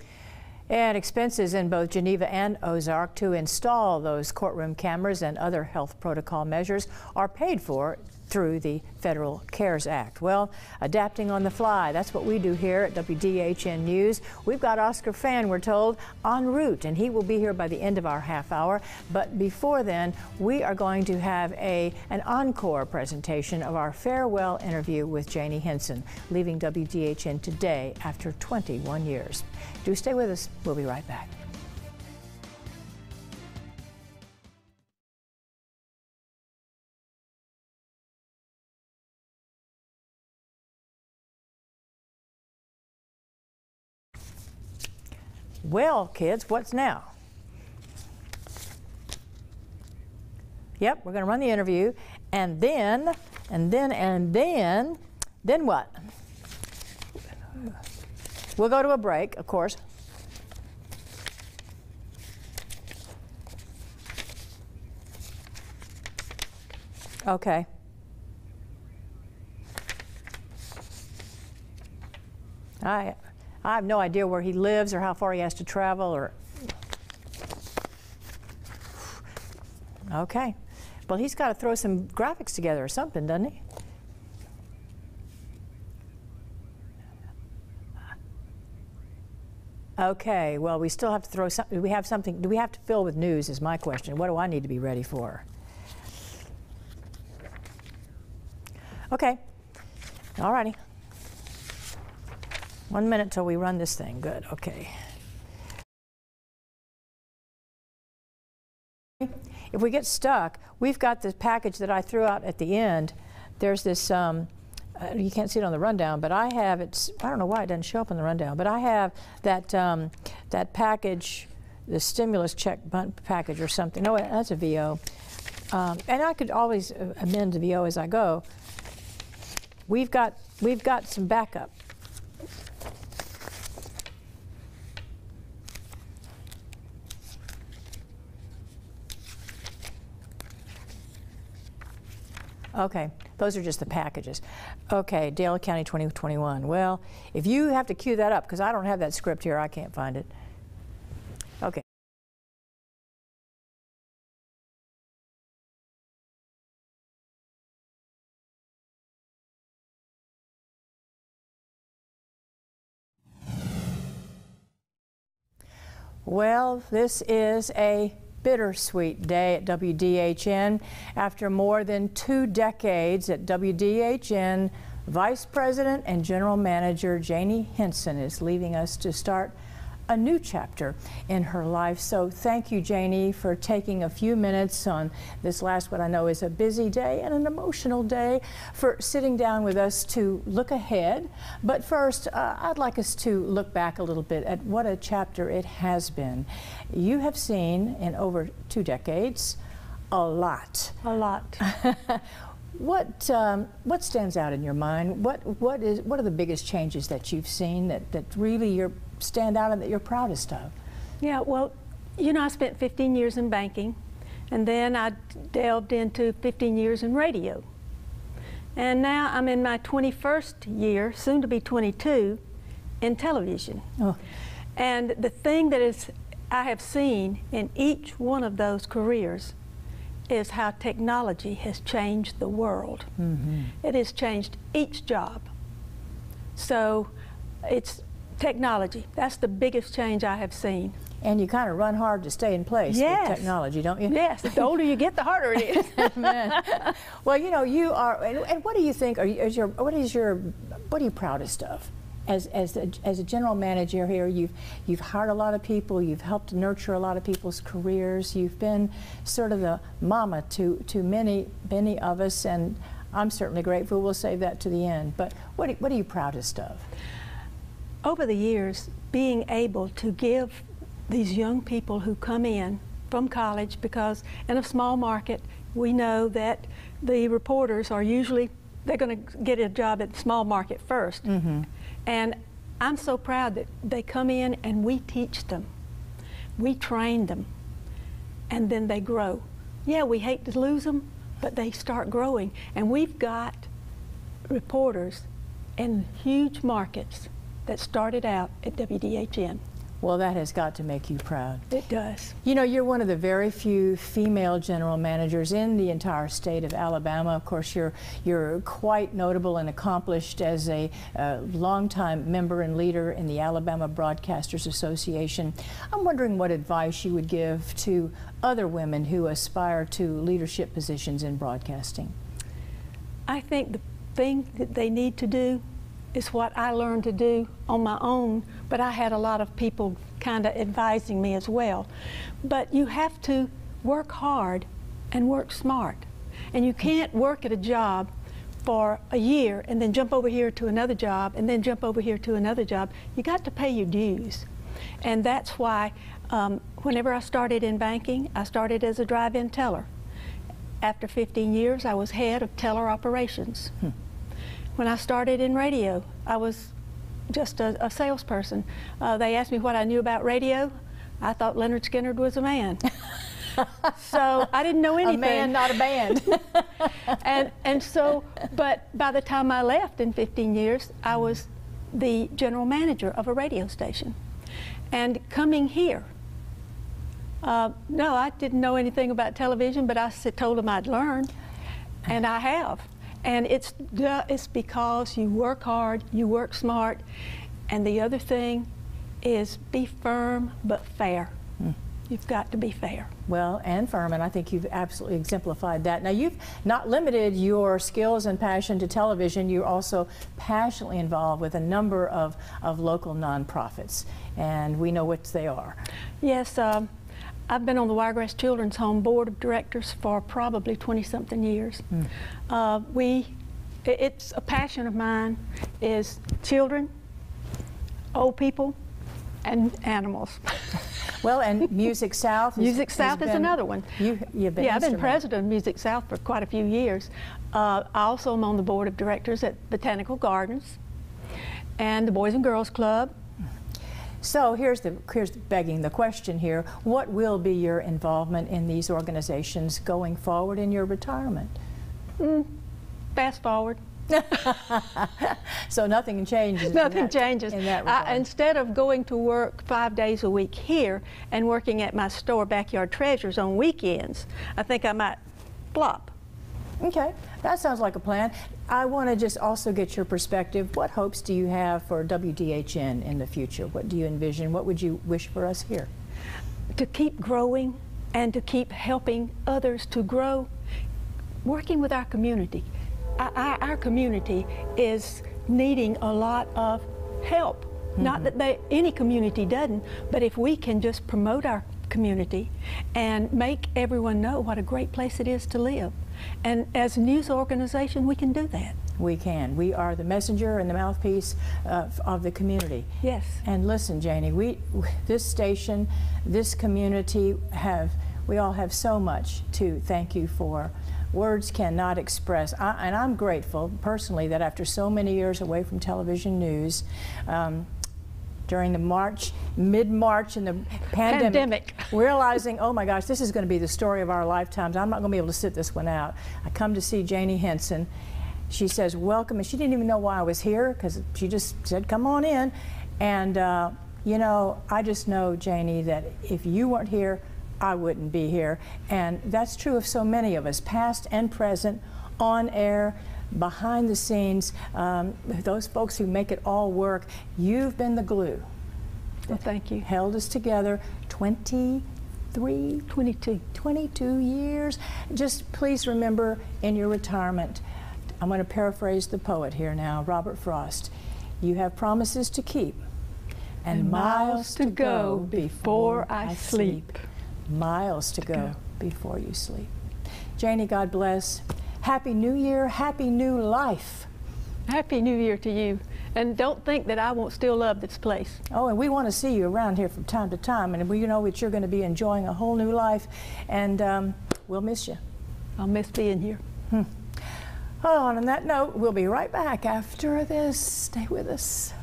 And expenses in both Geneva and Ozark to install those courtroom cameras and other health protocol measures are paid for through the Federal CARES Act. Well, adapting on the fly, that's what we do here at WDHN News. We've got Oscar Fan, we're told, en route, and he will be here by the end of our half hour. But before then, we are going to have an encore presentation of our farewell interview with Janie Henson, leaving WDHN today after 21 years. Do stay with us. We'll be right back. Well, kids, what's now? Yep, we're going to run the interview, and then what? We'll go to a break, of course. Okay. I have no idea where he lives or how far he has to travel or... Okay. Well, he's got to throw some graphics together or something, doesn't he? Okay, well, we still have to throw something. Do we have something? Do we have to fill with news is my question. What do I need to be ready for? Okay. All righty. 1 minute till we run this thing. Good. Okay. If we get stuck, we've got this package that I threw out at the end. There's this you can't see it on the rundown, but I have it. I don't know why it doesn't show up on the rundown, but I have that that package, the stimulus check package or something. No, that's a VO, and I could always amend the VO as I go. We've got some backup. Okay, those are just the packages. Okay, Dale County 2021. Well, if you have to cue that up, because I don't have that script here, I can't find it. Okay. Well, this is a bittersweet day at WDHN. After more than 2 decades at WDHN, Vice President and General Manager Janie Henson is leaving us to start a new chapter in her life. So thank you, Janie, for taking a few minutes on this last, what I know is a busy day and an emotional day, for sitting down with us to look ahead. But first, I'd like us to look back a little bit at what a chapter it has been. You have seen in over 2 decades a lot. A lot. What stands out in your mind? What are the biggest changes that you've seen that really stand out and that you're proudest of? Yeah, well, you know, I spent 15 years in banking, and then I delved into 15 years in radio. And now I'm in my 21st year, soon to be 22, in television. Oh. And the thing that I have seen in each one of those careers is how technology has changed the world. Mm-hmm. It has changed each job. So it's technology. That's the biggest change I have seen. And you kind of run hard to stay in place with technology, don't you? Yes. The older you get, the harder it is. Well, you know, you are, and what do you think, what are you proudest of? As a general manager here, you've hired a lot of people, you've helped nurture a lot of people's careers, you've been sort of the mama to many of us, and I'm certainly grateful. We'll save that to the end. But what are you proudest of? Over the years, being able to give these young people who come in from college, because in a small market, we know that the reporters are usually, they're going to get a job at the small market first. Mm-hmm. And I'm so proud that they come in and we teach them. We train them. And then they grow. Yeah, we hate to lose them, but they start growing. And we've got reporters in huge markets that started out at WDHN. Well, that has got to make you proud. It does. You know, you're one of the very few female general managers in the entire state of Alabama. Of course, you're quite notable and accomplished as a longtime member and leader in the Alabama Broadcasters Association. I'm wondering what advice you would give to other women who aspire to leadership positions in broadcasting. I think the thing that they need to do is what I learned to do on my own, but I had a lot of people kind of advising me as well. But you have to work hard and work smart. And you can't work at a job for a year and then jump over here to another job and then jump over here to another job. You got to pay your dues. And that's why whenever I started in banking, I started as a drive-in teller. After 15 years, I was head of teller operations. When I started in radio, I was just a salesperson. They asked me what I knew about radio. I thought Leonard Skinner was a man. So I didn't know anything. A man, not a band. and so, but by the time I left in 15 years, I was the general manager of a radio station. And coming here, no, I didn't know anything about television, but I told them I'd learn, and I have. And it's because you work hard, you work smart, and the other thing is be firm but fair. You've got to be fair. Well, and firm, and I think you've absolutely exemplified that. Now, you've not limited your skills and passion to television. You're also passionately involved with a number of local nonprofits, and we know what they are. Yes, I've been on the Wiregrass Children's Home Board of Directors for probably 20-something years. We It's a passion of mine, is children, old people, and animals. Well, and Music South. Music South is another one. You've been I've been president of Music South for quite a few years. I also am on the board of directors at Botanical Gardens and the Boys and Girls Club. So here's begging the question here. What will be your involvement in these organizations going forward in your retirement? Fast forward. So nothing changes. Nothing changes. In that regard. Instead of going to work 5 days a week here and working at my store, Backyard Treasures, on weekends, I think I might flop. Okay, that sounds like a plan. I want to just also get your perspective. What hopes do you have for WDHN in the future? What do you envision? What would you wish for us here? To keep growing and to keep helping others to grow, working with our community. Our community is needing a lot of help. Not that any community doesn't, but if we can just promote our community and make everyone know what a great place it is to live. And as a news organization, we can do that. We can. We are the messenger and the mouthpiece of the community. Yes. And listen, Janie, this station, this community, we all have so much to thank you for. Words cannot express, and I'm grateful personally that after so many years away from television news, during the mid-March in the pandemic, realizing, oh my gosh, this is going to be the story of our lifetimes. I'm not going to be able to sit this one out. I come to see Janie Henson. She says, welcome, and she didn't even know why I was here, because she just said, come on in. And, you know, I just know, Janie, that if you weren't here, I wouldn't be here. And that's true of so many of us, past and present, on air, behind the scenes, those folks who make it all work. You've been the glue. Well, thank you. Held us together 22 years. Just please remember in your retirement, I'm going to paraphrase the poet here now, Robert Frost, you have promises to keep and miles to go before I sleep. Miles to go before you sleep. Janie, God bless. Happy New Year, happy new life. Happy New Year to you. And don't think that I won't still love this place. Oh, and we want to see you around here from time to time, and we know that you're going to be enjoying a whole new life, and we'll miss you. I'll miss being here. Oh, and on that note, we'll be right back after this. Stay with us.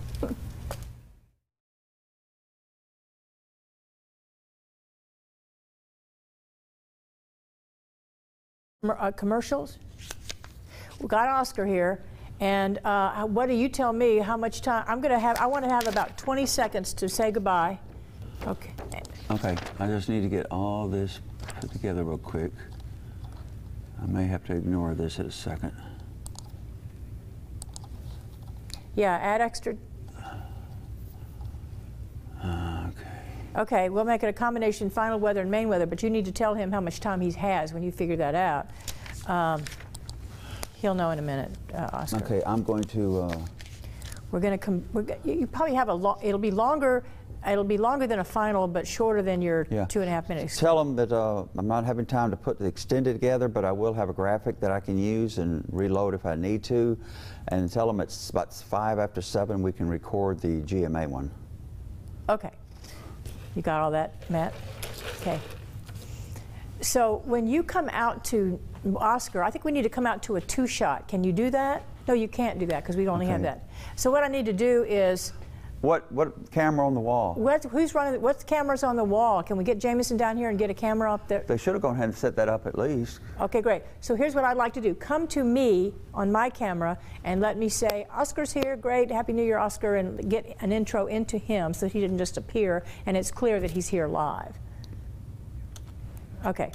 Commercials. We got Oscar here, and what do you tell me how much time I'm going to have? I want to have about 20 seconds to say goodbye. Okay. Okay, I just need to get all this put together real quick. I may have to ignore this in a second. Yeah, add extra. Okay, we'll make it a combination final weather and main weather, but you need to tell him how much time he has when you figure that out. He'll know in a minute, Oscar. Okay, I'm going to... We're going to come... You probably have a it'll be longer than a final, but shorter than your 2.5 minutes. Tell them that I'm not having time to put the extended together, but I will have a graphic that I can use and reload if I need to. And tell them it's about 5 after 7 we can record the GMA one. Okay. You got all that, Matt? Okay. So when you come out to Oscar, I think we need to come out to a 2-shot. Can you do that? No, you can't do that because we only have that. So what I need to do is... What camera on the wall? Who's running? What cameras on the wall? Can we get Jameson down here and get a camera up there? They should have gone ahead and set that up at least. Okay, great. So here's what I'd like to do. Come to me on my camera and let me say, Oscar's here, great, Happy New Year, Oscar, and get an intro into him so he didn't just appear and it's clear that he's here live. Okay.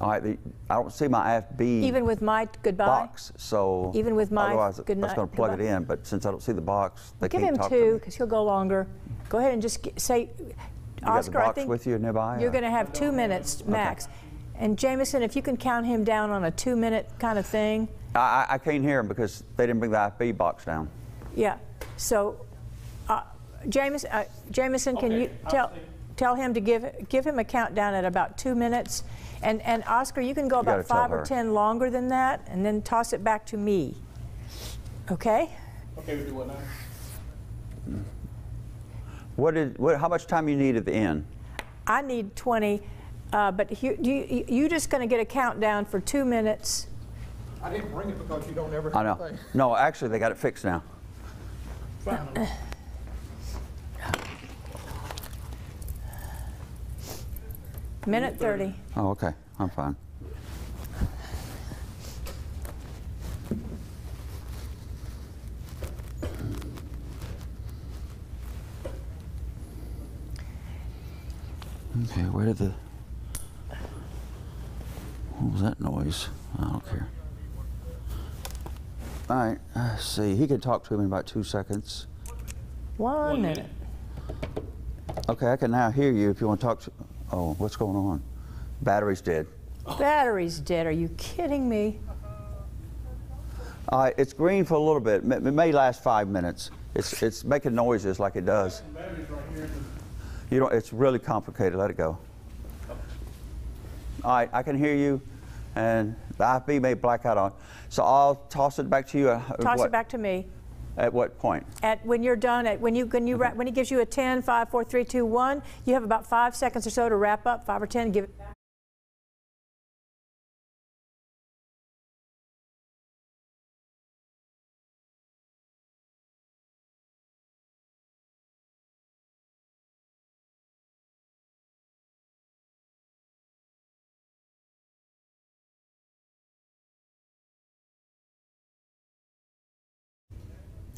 All right, I don't see my AFB Even with my goodbye? box, so Even with my otherwise good I was night, going to plug goodbye? it in, but since I don't see the box, they Give can't him talk to me. 2, because he'll go longer. Go ahead and just say, You Oscar, got the I box think with you nearby? you're going to have 2 minutes max. And Jameson, if you can count him down on a 2-minute kind of thing. I can't hear him because they didn't bring the AFB box down. Yeah. So, Jameson, can you tell him to give him a countdown at about 2 minutes, and Oscar, you can go about 5 or 10 longer than that, and then toss it back to me. Okay? Okay, we do what now? How much time you need at the end? I need 20, but you just going to get a countdown for 2 minutes. I didn't bring it because you don't ever. I know. No, actually, they got it fixed now. Minute 30. Oh, okay. I'm fine. Okay, where did what was that noise? I don't care. All right, let's see. He can talk to him in about 2 seconds. 1 minute. Okay, I can now hear you if you want to talk to. Oh, what's going on? Battery's dead. Battery's dead. Are you kidding me? It's green for a little bit. It may last 5 minutes. It's making noises like it does. You don't. It's really complicated. Let it go. All right, I can hear you, and the IFB may black out on. So I'll toss it back to you. Toss it back to me. At what point? At when you're done. When he gives you a 10, 5, 4, 3, 2, 1. You have about 5 seconds or so to wrap up. 5 or 10. Give it back.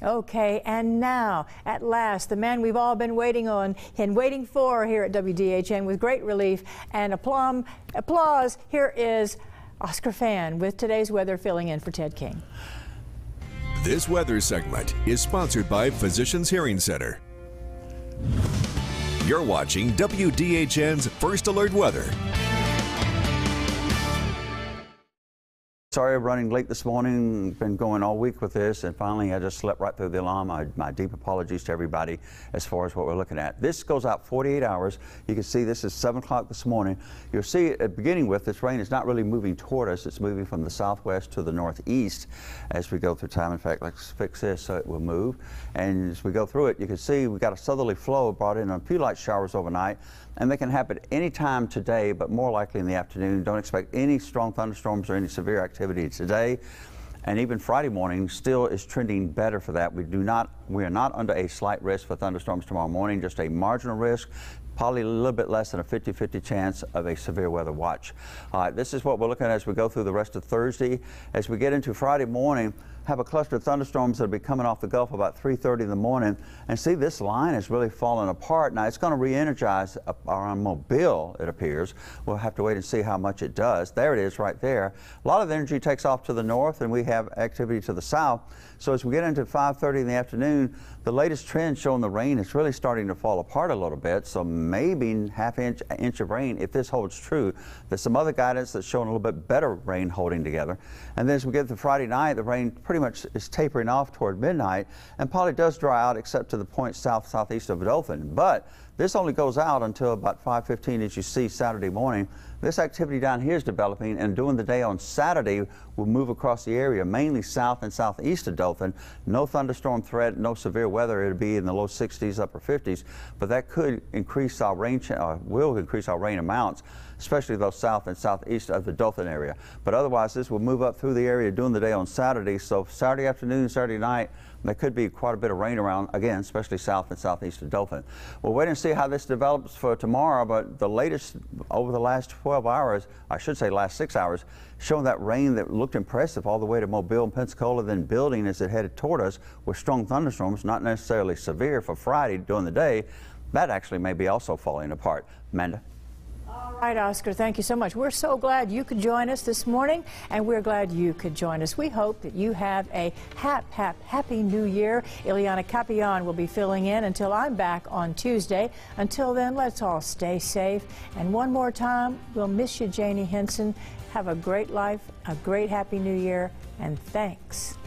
Okay, and now, at last, the man we've all been waiting on and waiting for here at WDHN with great relief and applause. Here is Oscar Fan with today's weather, filling in for Ted King. This weather segment is sponsored by Physicians Hearing Center. You're watching WDHN's First Alert Weather. Sorry I'm running late this morning. Been going all week with this, and finally I just slept right through the alarm. My deep apologies to everybody as far as what we're looking at. This goes out 48 hours. You can see this is 7 o'clock this morning. You'll see at beginning with this rain is not really moving toward us. It's moving from the southwest to the northeast as we go through time. In fact, let's fix this so it will move. And as we go through it, you can see we've got a southerly flow brought in a few light showers overnight. And they can happen any time today, but more likely in the afternoon. Don't expect any strong thunderstorms or any severe activity today. And even Friday morning still is trending better for that. We are not under a slight risk for thunderstorms tomorrow morning, just a marginal risk. Probably a little bit less than a 50-50 chance of a severe weather watch. This is what we're looking at as we go through the rest of Thursday. As we get into Friday morning, have a cluster of thunderstorms that will be coming off the Gulf about 3:30 in the morning. And see, this line is really falling apart. Now, it's going to re-energize around Mobile, it appears. We'll have to wait and see how much it does. There it is right there. A lot of the energy takes off to the north, and we have activity to the south. So as we get into 5:30 in the afternoon, the latest trend showing the rain is really starting to fall apart a little bit. So maybe half inch of rain if this holds true. There's some other guidance that's showing a little bit better rain holding together. And then as we get to Friday night, the rain pretty much is tapering off toward midnight and probably does dry out except to the point southeast of Dothan. But this only goes out until about 5:15 as you see Saturday morning. This activity down here is developing, and during the day on Saturday will move across the area, mainly south and southeast of Dothan. No thunderstorm threat, no severe weather. It'll be in the low 60s, upper 50s, but that could increase our rain, will increase our rain amounts, especially those south and southeast of the Dothan area. But otherwise, this will move up through the area during the day on Saturday. So Saturday afternoon, Saturday night, there could be quite a bit of rain around, again, especially south and southeast of Dothan. We'll wait and see how this develops for tomorrow, but the latest over the last 12 hours, I should say last 6 hours, showing that rain that looked impressive all the way to Mobile and Pensacola, then building as it headed toward us with strong thunderstorms, not necessarily severe for Friday during the day. That actually may be also falling apart. Amanda? All All right, Oscar, thank you so much. We're so glad you could join us this morning, and we're glad you could join us. We hope that you have a happy new year. Ileana Capion will be filling in until I'm back on Tuesday. Until then, let's all stay safe. And one more time, we'll miss you, Janie Henson. Have a great life, a great happy new year, and thanks.